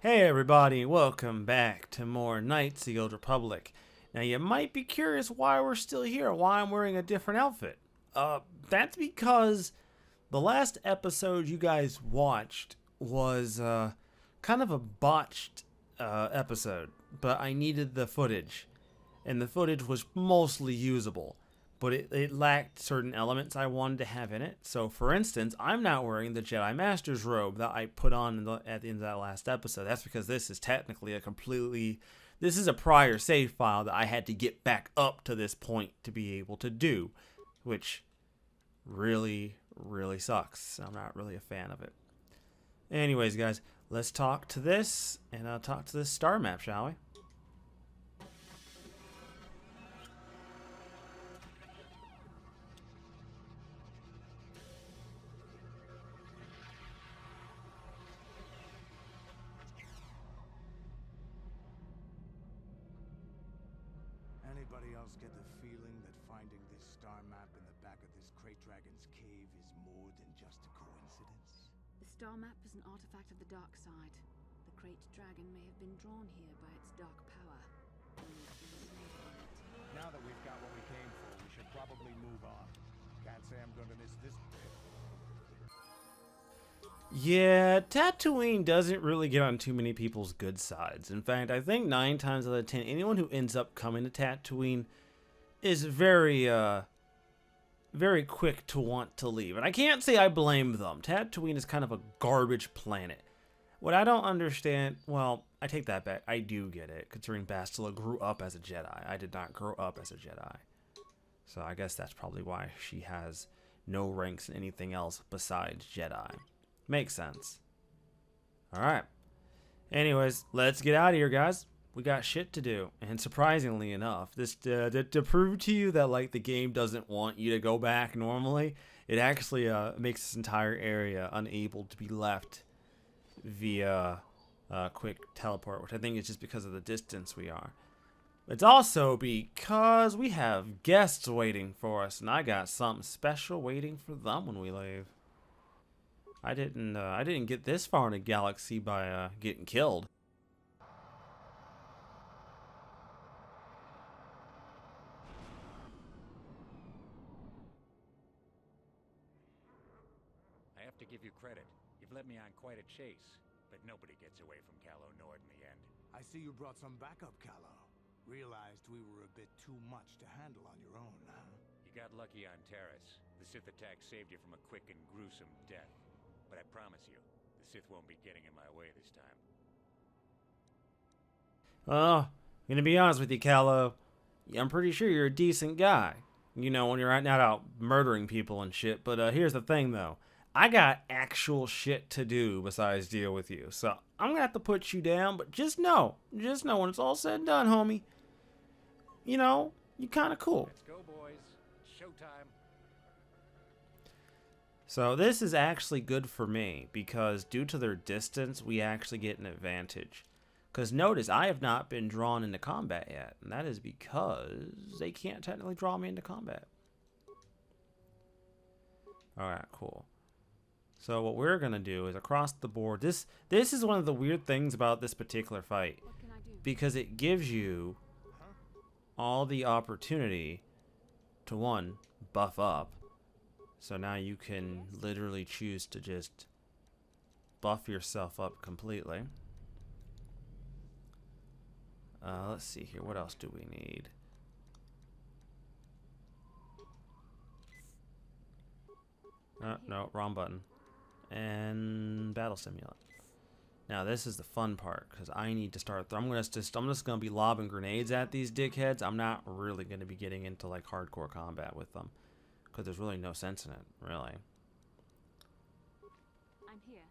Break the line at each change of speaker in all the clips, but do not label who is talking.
Hey everybody, welcome back to more Knights of the Old Republic. Now you might be curious why we're still here, why I'm wearing a different outfit. That's because the last episode you guys watched was kind of a botched episode, but I needed the footage, and the footage was mostly usable, but it lacked certain elements I wanted to have in it. So, for instance, I'm not wearing the Jedi Master's robe that I put on at the end of that last episode. That's because this is technically this is a prior save file that I had to get back up to this point to be able to do, which really sucks. I'm not really a fan of it. Anyways, guys, let's talk to this and talk to this star map, shall we?
Anybody else get the feeling that finding this star map in the back of this Crate Dragon's cave is more than just a coincidence?
The star map is an artifact of the dark side. The Crate Dragon may have been drawn here by its dark power.
Now that we've got what we came for, we should probably move on. Can't say I'm gonna miss this bit.
Yeah, Tatooine doesn't really get on too many people's good sides. In fact, I think 9 times out of 10, anyone who ends up coming to Tatooine is very quick to want to leave. And I can't say I blame them. Tatooine is kind of a garbage planet. What I don't understand, well, I take that back. I do get it, considering Bastila grew up as a Jedi. I did not grow up as a Jedi. So I guess that's probably why she has no ranks in anything else besides Jedi. Makes sense. Alright. Anyways, let's get out of here, guys. We got shit to do. And surprisingly enough, this to prove to you that like the game doesn't want you to go back normally, it actually makes this entire area unable to be left via quick teleport, which I think is just because of the distance we are. It's also because we have guests waiting for us, and I got something special waiting for them when we leave. I didn't get this far in a galaxy by getting killed.
I have to give you credit. You've led me on quite a chase, but nobody gets away from Calo Nord in the end.
I see you brought some backup, Callow. Realized we were a bit too much to handle on your own, huh?
You got lucky on Terrace. The Sith attack saved you from a quick and gruesome death. But I promise you, the Sith won't be getting in my way this time.
Oh, I'm gonna be honest with you, Callow. I'm pretty sure you're a decent guy. You know, when you're right now out murdering people and shit. But here's the thing, though. I got actual shit to do besides deal with you. So I'm gonna have to put you down. But just know when it's all said and done, homie, you know, you kind of cool.
Let's go, boys. It's showtime.
So this is actually good for me because due to their distance, we actually get an advantage. Because notice, I have not been drawn into combat yet. And that is because they can't technically draw me into combat. Alright, cool. So what we're going to do is across the board. This is one of the weird things about this particular fight.
What can I do?
Because it gives you all the opportunity to, one, buff up. So now you can literally choose to just buff yourself up completely. Let's see here. What else do we need? No, wrong button. And battle simulant. Now this is the fun part because I need to start. I'm just gonna be lobbing grenades at these dickheads. I'm not really gonna be getting into like hardcore combat with them. Because there's really no sense in it, really.
I'm here.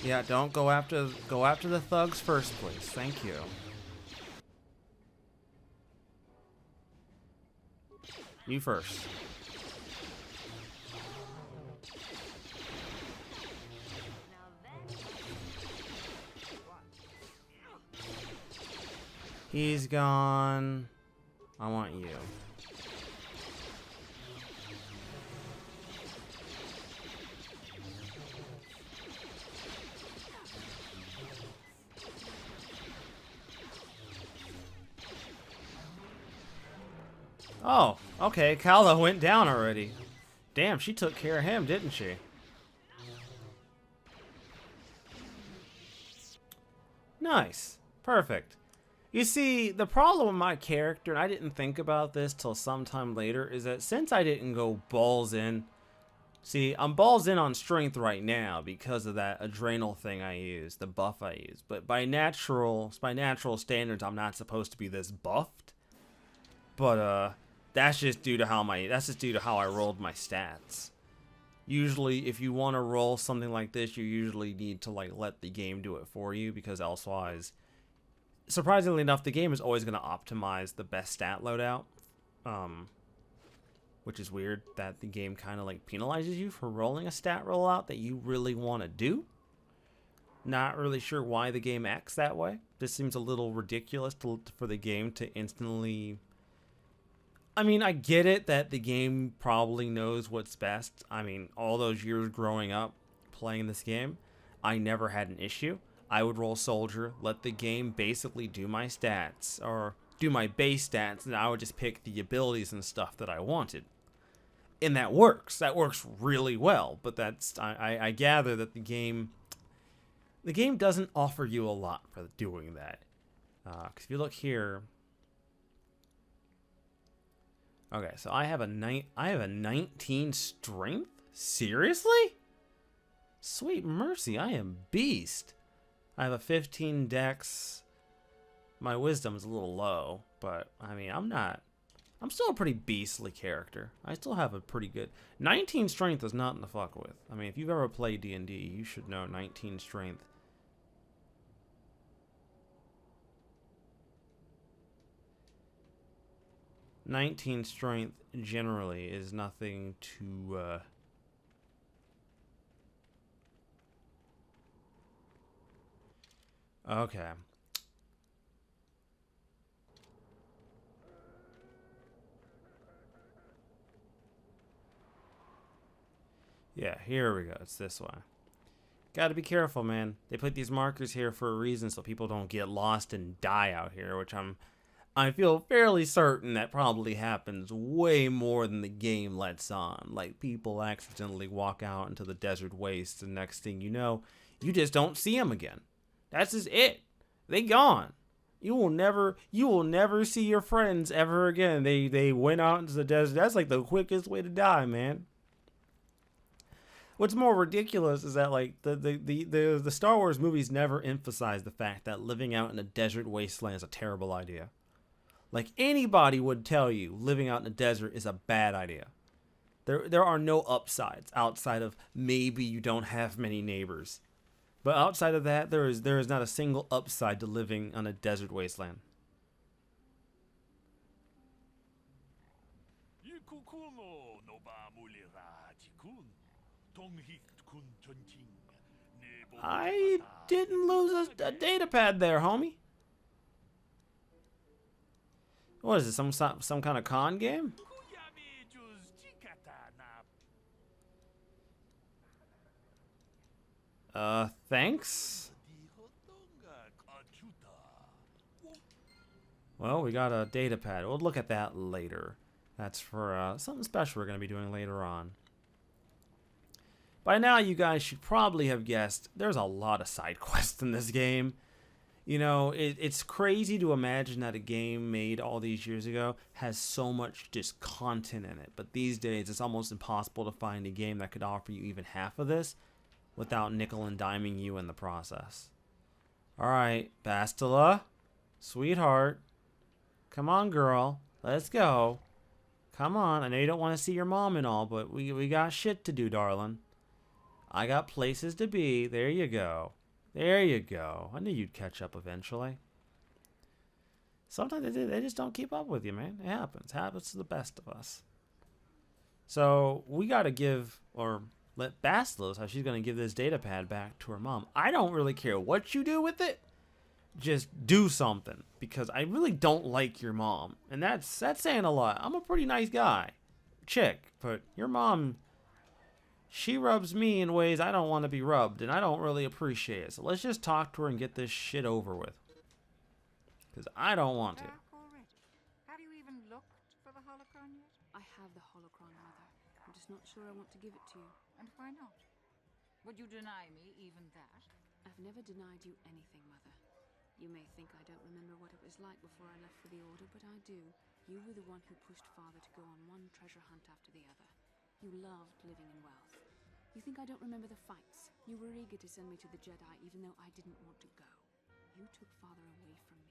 Yeah, don't go after the thugs first, please. Thank you. You first. He's gone. I want you. Oh, okay. Kala went down already. Damn, she took care of him, didn't she? Nice. Perfect. You see, the problem with my character, and I didn't think about this till sometime later, is that since I didn't go balls in, see, I'm balls in on strength right now because of that adrenal thing I use, the buff I use. But by natural standards, I'm not supposed to be this buffed. But that's just due to how I rolled my stats. Usually, if you want to roll something like this, you usually need to like let the game do it for you, because elsewise, surprisingly enough, the game is always going to optimize the best stat loadout, which is weird that the game kind of like penalizes you for rolling a stat rollout that you really want to do. Not really sure why the game acts that way. This seems a little ridiculous for the game to instantly... I mean, I get it that the game probably knows what's best. I mean, all those years growing up playing this game, I never had an issue. I would roll soldier, let the game basically do my stats, or do my base stats, and I would just pick the abilities and stuff that I wanted. And that works. That works really well. But that's I gather that the game doesn't offer you a lot for doing that. 'Cause if you look here, okay, so I have a 19 strength. Seriously? Sweet mercy, I am beast. I have a 15 dex. My wisdom is a little low, but I mean, I'm still a pretty beastly character. I still have a pretty good 19 strength is nothing to fuck with. I mean, if you've ever played D&D, you should know 19 strength. "19 strength generally is nothing to okay. Yeah, here we go. It's this one. Gotta be careful, man. They put these markers here for a reason so people don't get lost and die out here, which I feel fairly certain that probably happens way more than the game lets on. Like, people accidentally walk out into the desert waste, and next thing you know, you just don't see them again. That's just it. They gone. You will never see your friends ever again. They went out into the desert. That's like the quickest way to die, man. What's more ridiculous is that like the Star Wars movies never emphasize the fact that living out in a desert wasteland is a terrible idea. Like, anybody would tell you living out in the desert is a bad idea. There are no upsides outside of maybe you don't have many neighbors. But outside of that, there is not a single upside to living on a desert wasteland. I didn't lose a data pad there, homie. What is this, some kind of con game? Thanks. Well, we got a data pad. We'll look at that later. That's for something special we're going to be doing later on. By now, you guys should probably have guessed there's a lot of side quests in this game. You know, it's crazy to imagine that a game made all these years ago has so much just content in it. But these days, it's almost impossible to find a game that could offer you even half of this without nickel and diming you in the process. Alright, Bastila, sweetheart. Come on, girl. Let's go. Come on. I know you don't want to see your mom and all, but we got shit to do, darling. I got places to be. There you go. There you go. I knew you'd catch up eventually. Sometimes they just don't keep up with you, man. It happens. It happens to the best of us. So we gotta give, or let Bastila how she's gonna give this data pad back to her mom. I don't really care what you do with it. Just do something, because I really don't like your mom, and that's saying a lot. I'm a pretty nice guy, chick, but your mom, she rubs me in ways I don't want to be rubbed, and I don't really appreciate it. So let's just talk to her and get this shit over with, because I don't want to.
Back already? Have you even looked for the holocron yet?
I have the holocron, Mother. I'm just not sure I want to give it to you.
And why not? Would you deny me even that?
I've never denied you anything, Mother. You may think I don't remember what it was like before I left for the Order, but I do. You were the one who pushed Father to go on one treasure hunt after the other. You loved living in wealth. You think I don't remember the fights? You were eager to send me to the Jedi even though I didn't want to go. You took Father away from me.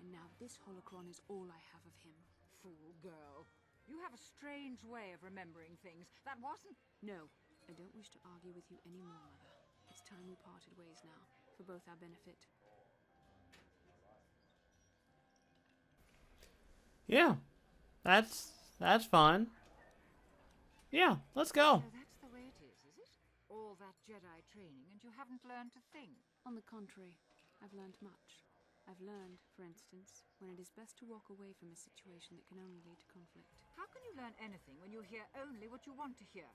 And now this holocron is all I have of him.
Fool girl. You have a strange way of remembering things. That wasn't...
No, I don't wish to argue with you anymore, Mother. It's time we parted ways now, for both our benefit.
Yeah, that's fine. Yeah, let's go.
So that's the way it is it? All that Jedi training and you haven't learned a thing.
On the contrary, I've learned much. I've learned, for instance, when it is best to walk away from a situation that can only lead to conflict.
How can you learn anything when you hear only what you want to hear?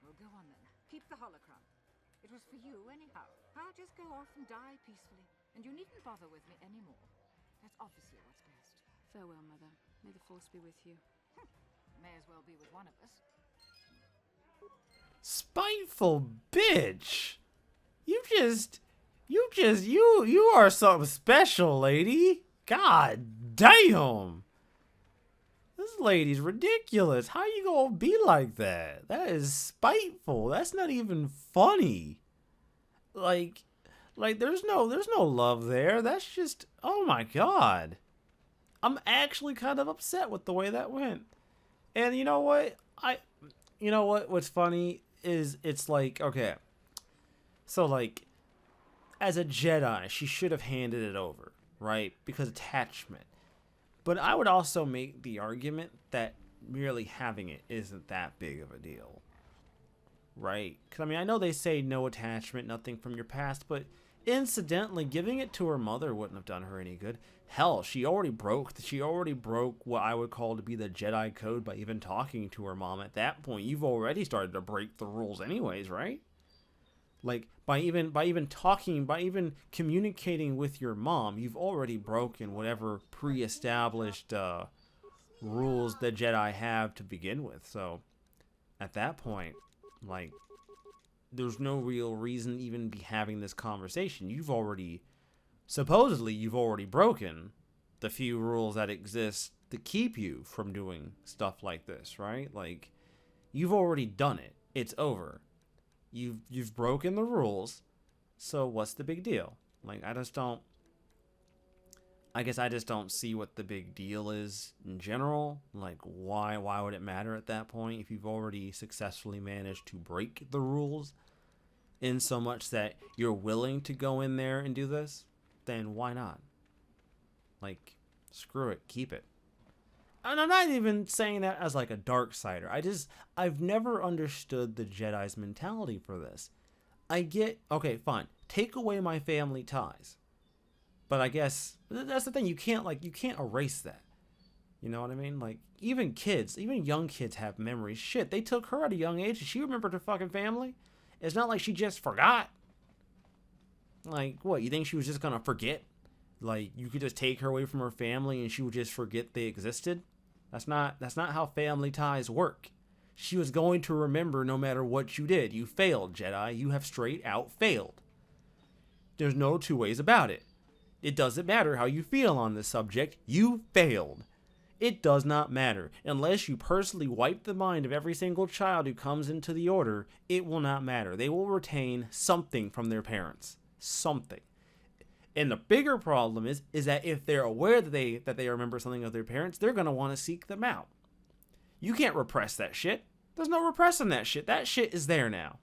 Well, go on then. Keep the holocron. It was for you anyhow. I'll just go off and die peacefully. And you needn't bother with me anymore. That's obviously what's best.
Farewell, Mother. May the Force be with you.
May as well be with one of us.
Spiteful bitch. You are something special, lady. God damn. This lady's ridiculous. How you gonna be like that? That is spiteful. That's not even funny. Like there's no love there. That's just, oh my god. I'm actually kind of upset with the way that went. And you know what? What's funny is it's like, okay. So like, as a Jedi, she should have handed it over, right? Because attachment. But I would also make the argument that merely having it isn't that big of a deal, right? Because, I mean, I know they say no attachment, nothing from your past, but incidentally, giving it to her mother wouldn't have done her any good. Hell, she already broke what I would call to be the Jedi code by even talking to her mom. At that point, you've already started to break the rules anyways, right? Like, by even communicating with your mom, you've already broken whatever pre-established rules the Jedi have to begin with. So, at that point, like, there's no real reason even be having this conversation. Supposedly you've already broken the few rules that exist to keep you from doing stuff like this, right? Like, you've already done it. It's over. You've broken the rules, so what's the big deal? Like, I guess I just don't see what the big deal is in general. Like, why would it matter at that point if you've already successfully managed to break the rules in so much that you're willing to go in there and do this? Then why not? Like, screw it, keep it. And I'm not even saying that as like a dark sider. I've never understood the Jedi's mentality for this. Okay, fine. Take away my family ties. But I guess that's the thing. You can't erase that. You know what I mean? Like, even young kids have memories. Shit, they took her at a young age. She remembered her fucking family. It's not like she just forgot. Like, what, you think she was just gonna forget? Like, you could just take her away from her family and she would just forget they existed? That's not how family ties work. She was going to remember no matter what you did. You failed, Jedi. You have straight out failed. There's no two ways about it. It doesn't matter how you feel on this subject. You failed. It does not matter. Unless you personally wipe the mind of every single child who comes into the Order, it will not matter. They will retain something from their parents. Something. And the bigger problem is that if they're aware that they remember something of their parents, they're going to want to seek them out. You can't repress that shit. There's no repressing that shit. That shit is there now.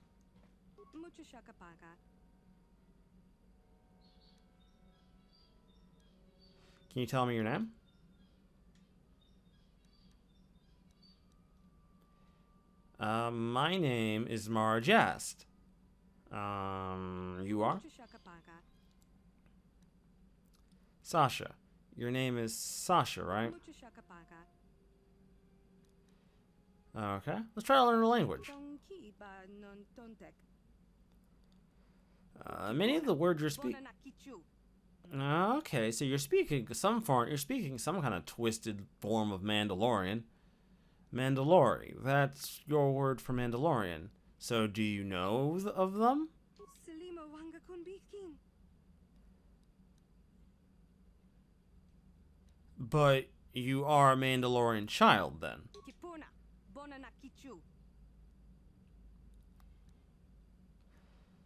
Can you tell me your name? My name is Mara Jast. You are? Sasha. Your name is Sasha, right? Okay. Let's try to learn the language. Many of the words you're speaking. Okay, so you're speaking some kind of twisted form of Mandalorian. Mandalori. That's your word for Mandalorian. So do you know of them? But you are a Mandalorian child then.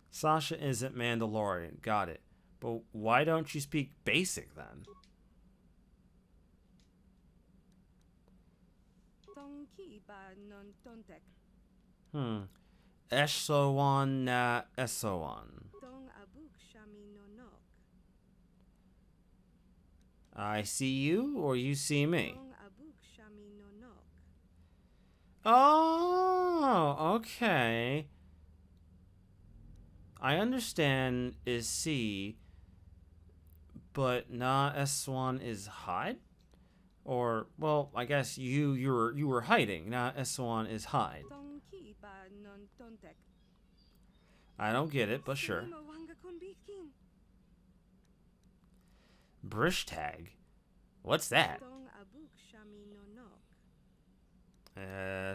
Sasha isn't Mandalorian. Got it. But why don't you speak basic then? Eshoan na Eshoan. I see you or you see me? Oh, okay. I understand is see, but na S1 is hide? Or, well, I guess you were hiding. Na S1 is hide. I don't get it, but sure. Brish tag? What's that?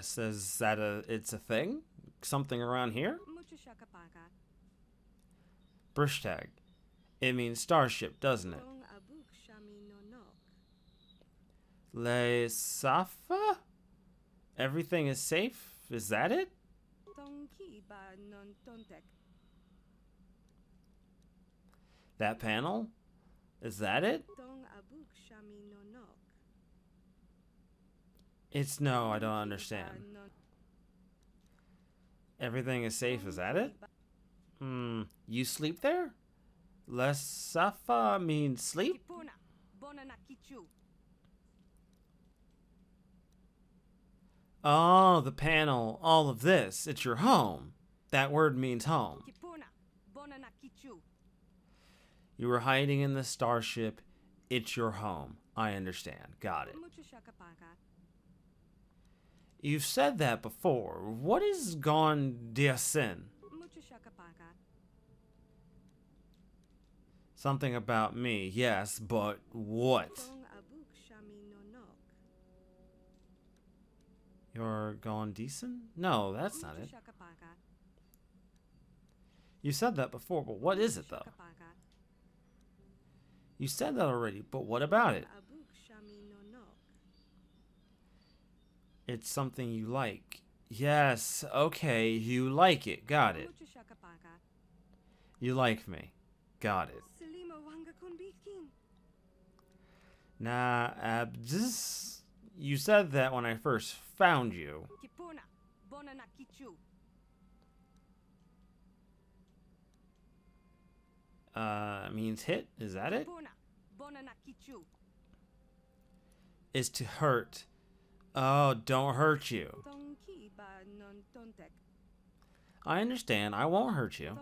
Says that it's a thing? Something around here? Brish tag. It means starship, doesn't it? Le Safa? Everything is safe? Is that it? That panel? Is that it? It's no, I don't understand. Everything is safe, is that it? You sleep there? Le Safa means sleep? Oh, the panel, all of this. It's your home. That word means home. You were hiding in the starship. It's your home. I understand. Got it. You've said that before. What is gone diasin? Something about me, yes, but what? You're gone decent? No, that's not it. You said that before, but what is it though? You said that already, but what about it? It's something you like. Yes, okay, you like it. Got it. You like me. Got it. Nah, Abdus. You said that when I first found you. Means hit? Is that it? Is to hurt. Oh, don't hurt you. I understand. I won't hurt you.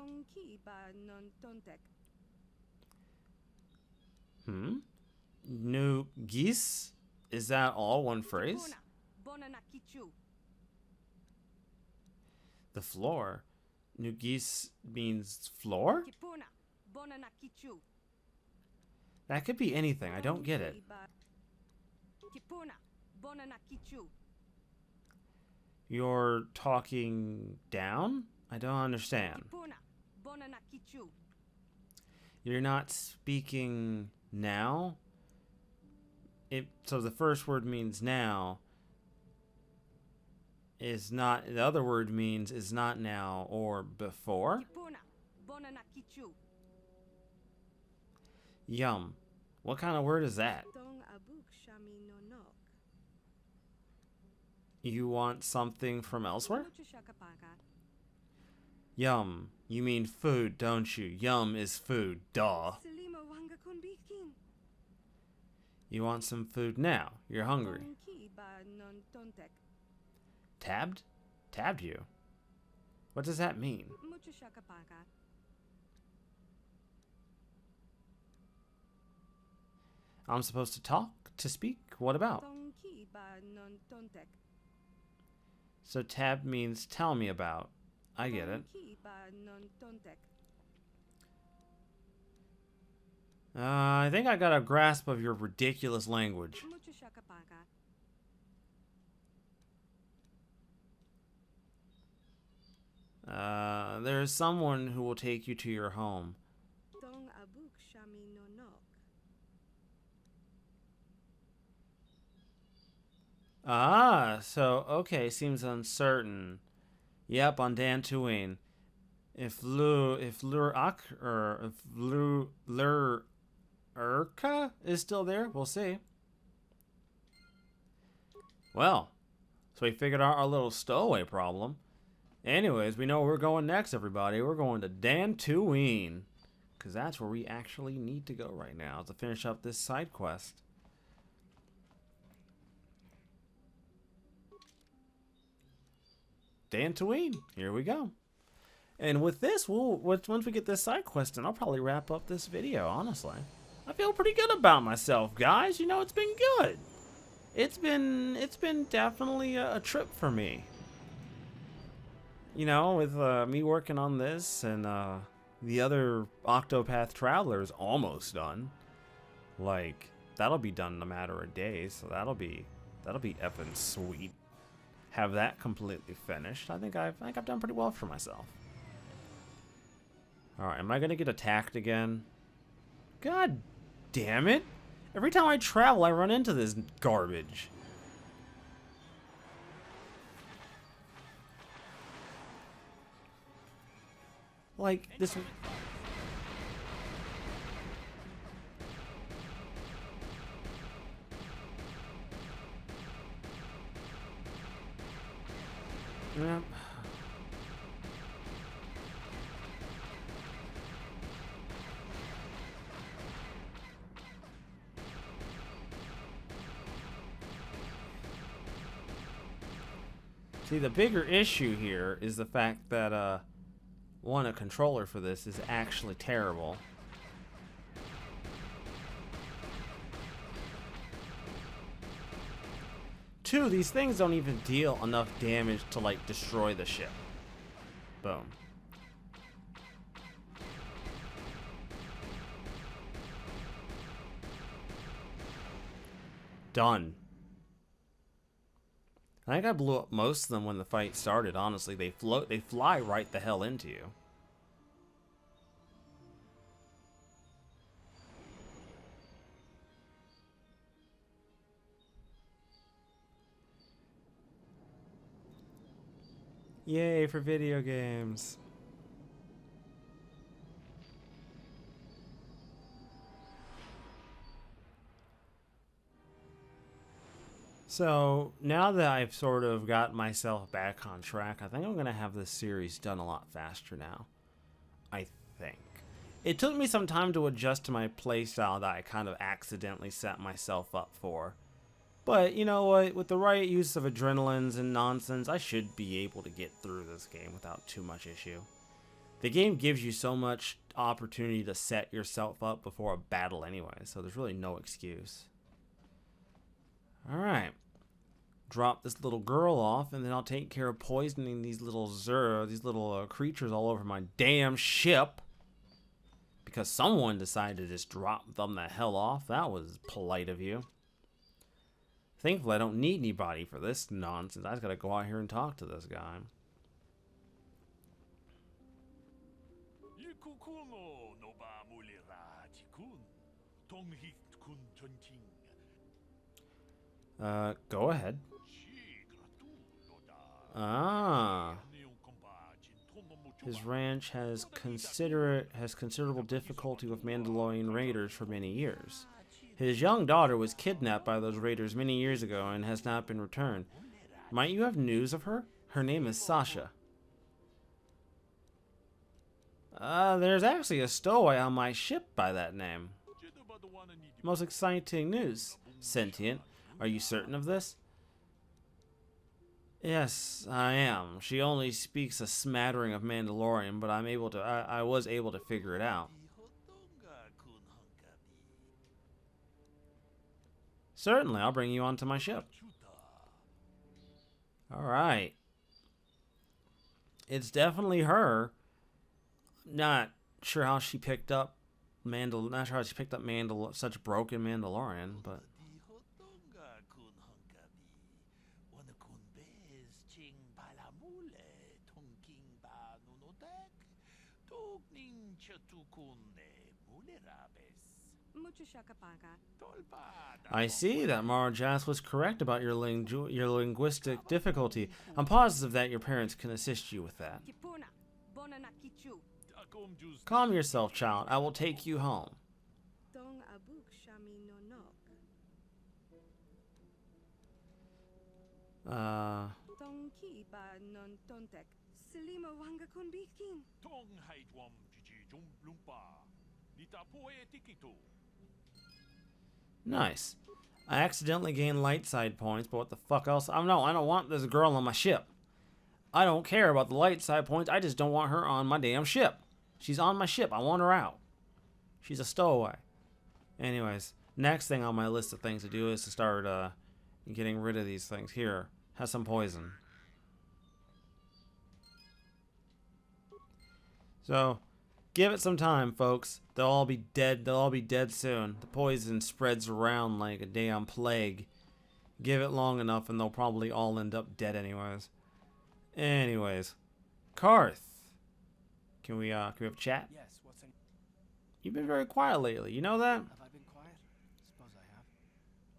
New geese? Is that all one phrase? The floor. New geese means floor? That could be anything. I don't get it. You're talking down? I don't understand. You're not speaking now? So the first word means now. Is not, the other word means is not now or before. Yum. What kind of word is that? You want something from elsewhere? Yum. You mean food, don't you? Yum is food. Duh. You want some food now. You're hungry. Tabbed? Tabbed you? What does that mean? I'm supposed to talk? To speak? What about? So tab means tell me about. I get it. I think I got a grasp of your ridiculous language. There's someone who will take you to your home. Ah, so, okay, seems uncertain. Yep, on Dantooine. If Lurka is still there, we'll see. Well, so we figured out our little stowaway problem. Anyways, we know where we're going next, everybody. We're going to Dantooine, because that's where we actually need to go right now to finish up this side quest. Dantooine, here we go. And with this, once we get this side quest done, I'll probably wrap up this video, honestly. I feel pretty good about myself, guys. You know, it's been good. It's been definitely a trip for me. You know, with me working on this and the other Octopath Traveler is almost done. Like, that'll be done in a matter of days, so that'll be effing sweet. Have that completely finished. I think I've done pretty well for myself. Alright, am I gonna get attacked again? God damn it! Every time I travel, I run into this garbage. Like, this... Yep. See, the bigger issue here is the fact that, one, a controller for this is actually terrible. Two, these things don't even deal enough damage to, like, destroy the ship. Boom. Done. I think I blew up most of them when the fight started, honestly. They fly right the hell into you. Yay for video games. So, now that I've sort of got myself back on track, I think I'm going to have this series done a lot faster now. I think. It took me some time to adjust to my playstyle that I kind of accidentally set myself up for. But, you know what, with the right use of adrenalines and nonsense, I should be able to get through this game without too much issue. The game gives you so much opportunity to set yourself up before a battle anyway, so there's really no excuse. Alright. Drop this little girl off, and then I'll take care of poisoning these little creatures all over my damn ship. Because someone decided to just drop them the hell off. That was polite of you. Thankfully, I don't need anybody for this nonsense. I just gotta go out here and talk to this guy. Go ahead. Ah. His ranch has considerable difficulty with Mandalorian raiders for many years. His young daughter was kidnapped by those raiders many years ago and has not been returned. Might you have news of her? Her name is Sasha. There's actually a stowaway on my ship by that name. Most exciting news. Sentient. Are you certain of this? Yes, I am. She only speaks a smattering of Mandalorian, but I was able to figure it out. Certainly, I'll bring you onto my ship. Alright. It's definitely her. Not sure how she picked up such broken Mandalorian, but I see that Mara Jast was correct about your linguistic difficulty. I'm positive that your parents can assist you with that. Calm yourself, child. I will take you home. Nice. I accidentally gained light side points, but what the fuck else? I don't want this girl on my ship. I don't care about the light side points. I just don't want her on my damn ship. She's on my ship. I want her out. She's a stowaway. Anyways, next thing on my list of things to do is to start getting rid of these things. Here, have some poison. So, give it some time, folks. They'll all be dead. They'll all be dead soon. The poison spreads around like a damn plague. Give it long enough and they'll probably all end up dead anyways. Anyways, Karth. Can we have a chat?
Yes, what's in...
You've been very quiet lately. You know that?
Have I been quiet? Suppose I have.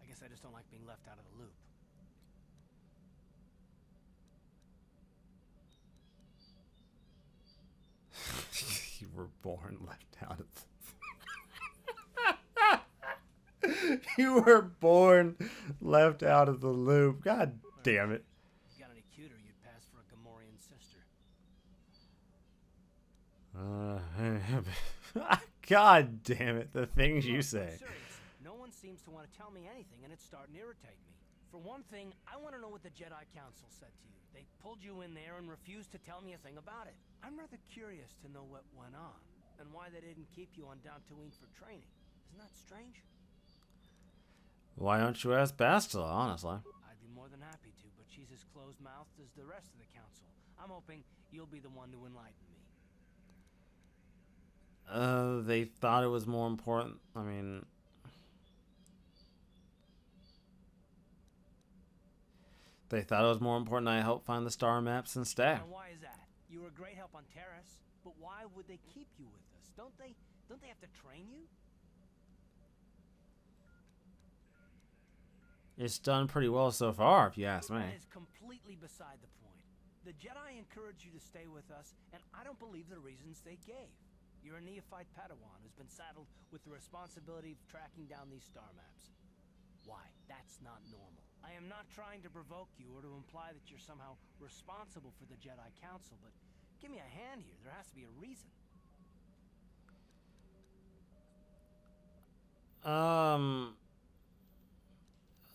I guess I just don't like being left out of the loop.
You were born left out of You were born left out of the loop. God damn it.
If you got any cuter, you'd pass for a Gamorrean sister.
God damn it. The things you say.
Serious. No one seems to want to tell me anything, and it's starting to irritate me. For one thing, I want to know what the Jedi Council said to you. They pulled you in there and refused to tell me a thing about it. I'm rather curious to know what went on, and why they didn't keep you on Dantooine for training. Isn't that strange?
Why don't you ask Bastila, honestly?
I'd be more than happy to, but she's as closed-mouthed as the rest of the council. I'm hoping you'll be the one to enlighten me.
They thought it was more important. I mean... They thought it was more important I help find the star maps instead.
And why is that? You were a great help on Terrace, but why would they keep you with us? Don't they have to train you?
It's done pretty well so far, if you ask me.
That is completely beside the point. The Jedi encouraged you to stay with us, and I don't believe the reasons they gave. You're a neophyte Padawan who's been saddled with the responsibility of tracking down these star maps. Why? That's not normal. I am not trying to provoke you or to imply that you're somehow responsible for the Jedi Council, but give me a hand here. There has to be a reason.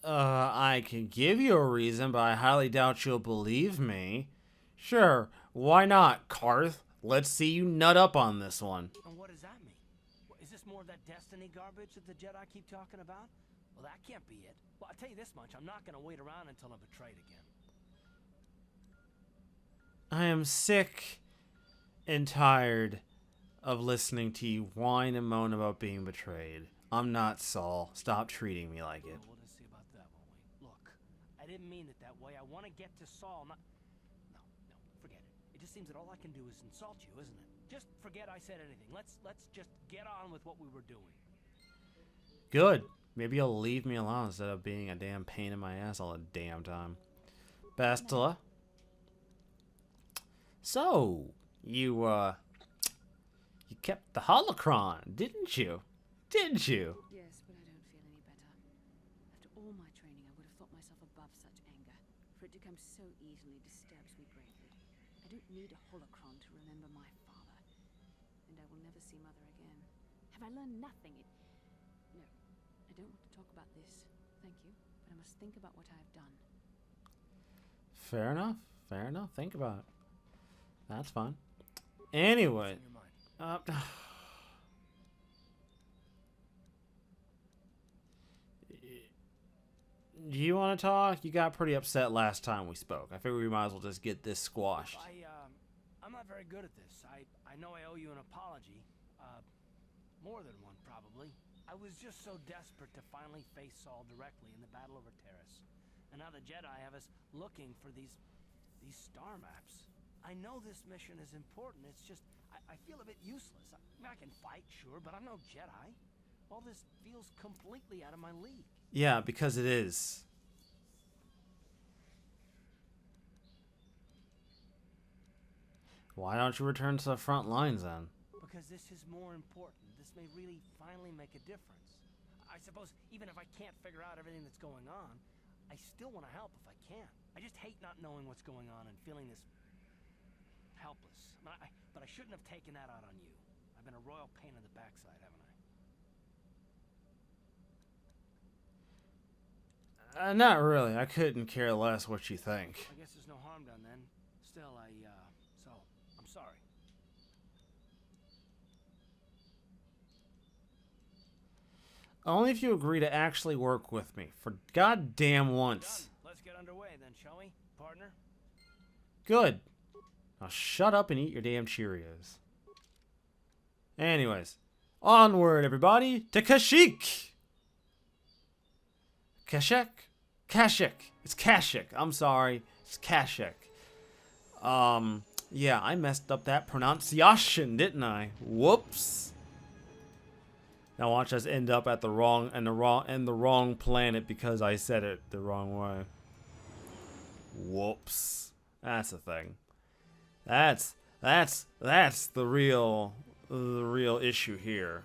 I can give you a reason, but I highly doubt you'll believe me. Sure, why not, Karth? Let's see you nut up on this one.
And what does that mean? Is this more of that destiny garbage that the Jedi keep talking about? Well, that can't be it. Well, I'll tell you this much. I'm not going to wait around until I'm betrayed again.
I am sick and tired of listening to you whine and moan about being betrayed. I'm not Saul. Stop treating me like it.
We'll just see about that, won't we? Look, I didn't mean it that way. I want to get to Saul, not... No, forget it. It just seems that all I can do is insult you, isn't it? Just forget I said anything. Let's just get on with what we were doing.
Good. Maybe you'll leave me alone instead of being a damn pain in my ass all the damn time. Bastila? So, you kept the Holocron, didn't you? Didn't you?
Yes, but I don't feel any better. After all my training, I would have thought myself above such anger. For it to come so easily disturbs me greatly. I don't need a holocron to remember my father. And I will never see Mother again. Have I learned nothing? No, I don't want to talk about this. Thank you, but I must think about what I have done.
Fair enough. Fair enough. Think about it. That's fine. Anyway. Do you want to talk? You got pretty upset last time we spoke. I figure we might as well just get this squashed.
I'm not very good at this. I know I owe you an apology. More than one, probably. I was just so desperate to finally face Saul directly in the battle over Terrace. And now the Jedi have us looking for these star maps. I know this mission is important. It's just, I feel a bit useless. I can fight, sure, but I'm no Jedi. All this feels completely out of my league.
Yeah, because it is. Why don't you return to the front lines then?
Because this is more important. This may really finally make a difference. I suppose even if I can't figure out everything that's going on, I still want to help if I can. I just hate not knowing what's going on and feeling this helpless. But I shouldn't have taken that out on you. I've been a royal pain in the backside, haven't I?
Not really. I couldn't care less what you think.
I guess there's no harm done then. Still, so, I'm sorry.
Only if you agree to actually work with me. For goddamn once.
Done. Let's get underway then, shall we, partner?
Good. Now shut up and eat your damn Cheerios. Anyways. Onward, everybody, to Kashyyyk! Kashyyyk? Kashyyyk. It's Kashyyyk. I'm sorry. It's Kashyyyk. Yeah, I messed up that pronunciation, didn't I? Whoops. Now watch us end up at the wrong planet because I said it the wrong way. Whoops. That's the thing. That's the real issue here.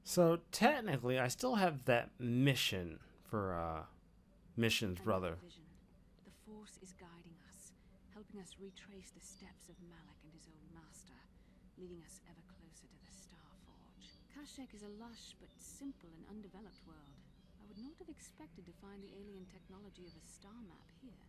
So technically, I still have that mission for missions, brother.
Vision. The Force is guiding us, helping us retrace the steps of Malak and his old master, leading us ever closer to the Star Forge. Kashyyyk is a lush but simple and undeveloped world. I would not have expected to find the alien technology of a star map here.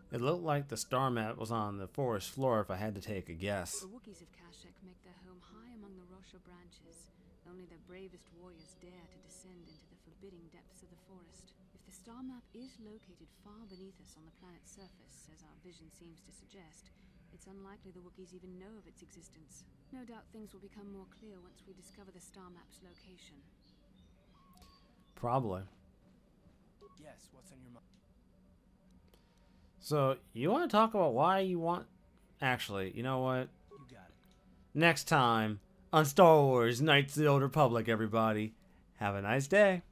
It looked like the star map was on the forest floor if I had to take a guess.
The Wookiees of Kashyyyk make their home high among the Rosha branches. Only their bravest warriors dare to descend into the forbidding depths of the forest. If the star map is located far beneath us on the planet's surface, as our vision seems to suggest, it's unlikely the Wookiees even know of its existence. No doubt things will become more clear once we discover the star map's location.
Probably.
Yes, what's on your mind?
So, you want to talk about why you want... Actually, you know what?
You got it.
Next time on Star Wars Knights of the Old Republic, everybody. Have a nice day.